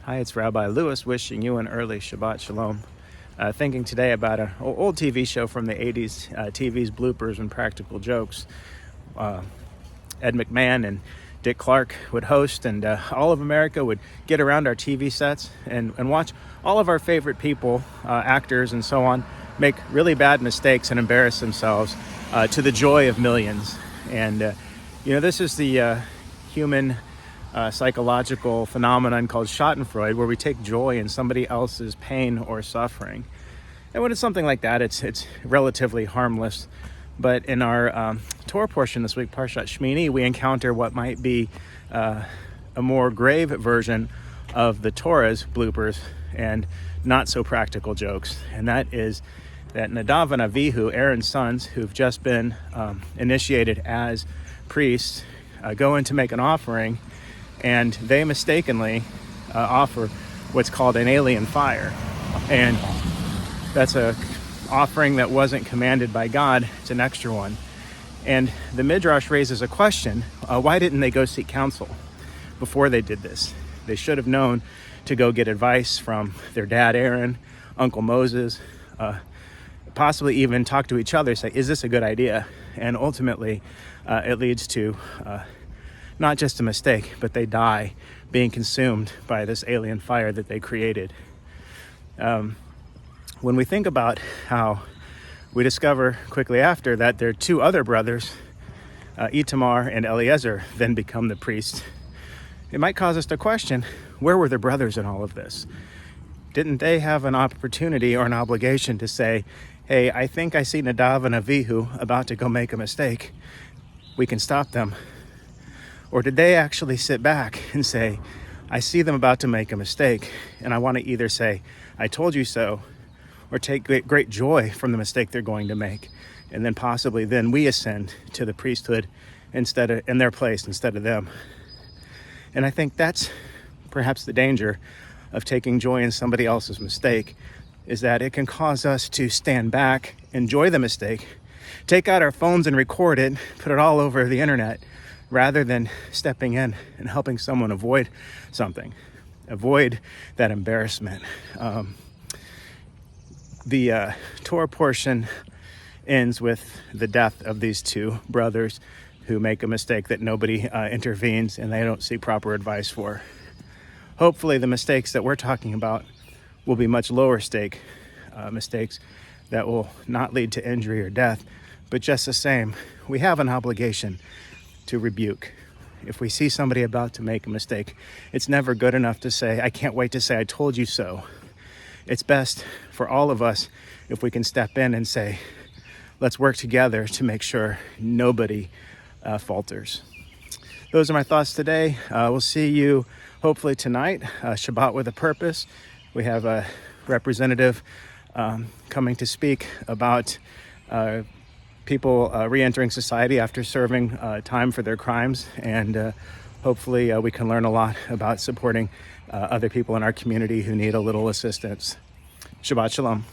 Hi, it's Rabbi Lewis wishing you an early Shabbat shalom. Thinking today about an old TV show from the 80s, TV's bloopers and practical jokes. Ed McMahon and Dick Clark would host, and all of America would get around our TV sets and watch all of our favorite people, actors and so on, make really bad mistakes and embarrass themselves to the joy of millions. And, this is the human psychological phenomenon called Schadenfreude, where we take joy in somebody else's pain or suffering. And when it's something like that, it's relatively harmless. But in our Torah portion this week, PARASHAT shemini, we encounter what might be a more grave version of the Torah's bloopers and not so practical jokes. And that is that Nadav and Avihu, Aaron's sons, who've just been initiated as priests, go in to make an offering, and they mistakenly offer what's called an alien fire. And that's a offering that wasn't commanded by God. It's an extra one. And the Midrash raises a question. Why didn't they go seek counsel before they did this? They should have known to go get advice from their dad Aaron, Uncle Moses, possibly even talk to each other, say, is this a good idea? And ultimately, it leads to not just a mistake, but they die being consumed by this alien fire that they created. When we think about how we discover quickly after that their two other brothers, Itamar and Eliezer, then become the priests, it might cause us to question, where were their brothers in all of this? Didn't they have an opportunity or an obligation to say, hey, I think I see Nadav and Avihu about to go make a mistake. We can stop them. Or did they actually sit back and say, I see them about to make a mistake, and I want to either say, I told you so, or take great joy from the mistake they're going to make, and then possibly then we ascend to the priesthood in their place instead of them. And I think that's perhaps the danger of taking joy in somebody else's mistake, is that it can cause us to stand back, enjoy the mistake, take out our phones and record it, put it all over the internet, rather than stepping in and helping someone avoid something, avoid that embarrassment. The Torah portion ends with the death of these two brothers who make a mistake that nobody intervenes and they don't seek proper advice for. Hopefully the mistakes that we're talking about will be much lower stake mistakes that will not lead to injury or death, but just the same, we have an obligation to rebuke. If we see somebody about to make a mistake, it's never good enough to say, I can't wait to say, I told you so. It's best for all of us if we can step in and say, let's work together to make sure nobody falters. Those are my thoughts today. We'll see you hopefully tonight, Shabbat with a purpose. We have a representative coming to speak about people re-entering society after serving time for their crimes, and hopefully we can learn a lot about supporting other people in our community who need a little assistance. Shabbat shalom.